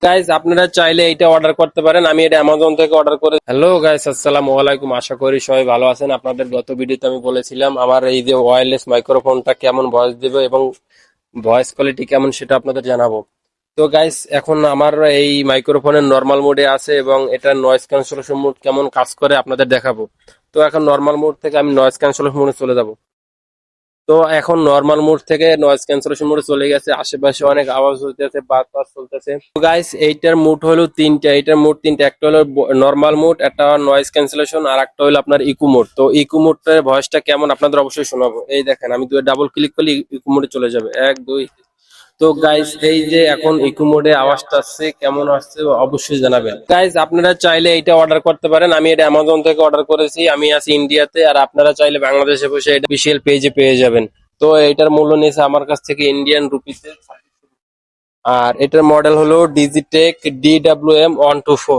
Guys আপনারা চাইলে এটা অর্ডার করতে পারেন। আমি এটা অ্যামাজন থেকে অর্ডার করে। হ্যালো গাইস, আসসালামু আলাইকুম। আশা করি সবাই ভালো আছেন। আপনাদের গত ভিডিওতে আমি বলেছিলাম আমার এই যে ওয়্যারলেস মাইক্রোফোনটা কেমন ভয়েস দিবে এবং ভয়েস কোয়ালিটি কেমন সেটা আপনাদের জানাবো। তো গাইস এখন আমার এই মাইক্রোফোনের নর্মাল মোডে আছে এবং এটা নয়েজ ক্যান্সেলেশন মোড কেমন কাজ করে আপনাদের দেখাবো। তো এখন নর্মাল মোড থেকে আমি নয়েজ ক্যান্সেলেশন মোডে চলে যাব। তো এখন নর্মাল মোড থেকে নয়েজ ক্যান্সেলেশন মোডে চলে গেছে। আশেপাশে অনেক আওয়াজ হইতেছে, বাতাস চলতেছে। তো গাইস এইটার মোড হলো তিনটা, এইটার মোড তিনটা। একটা হলো নর্মাল মোড, একটা নয়েজ ক্যান্সেলেশন, আর একটা হলো আপনার ইকো মোড। তো ইকো মোডটার ভয়েসটা কেমন আপনাদের অবশ্যই শোনাবো। এই দেখেন আমি ডাবল ক্লিক করলে ইকো মোডে চলে যাবে। এক দুই। তো গাইস এই যে এখন ইকো মোডে আওয়াজটা আসছে, কেমন আসছে অবশ্যই জানাবেন। গাইস আপনারা চাইলে এটা অর্ডার করতে পারেন। আমি এটা অ্যামাজন থেকে অর্ডার করেছি। আমি আছি ইন্ডিয়াতে, আর আপনারা চাইলে বাংলাদেশে বসে এটা অফিসিয়াল পেজে পেয়ে যাবেন। তো এটার মূল্য নিয়েছে আমার কাছ থেকে ইন্ডিয়ান রুপিতে। আর এটার মডেল হলো ডিজিটেক DWM 124।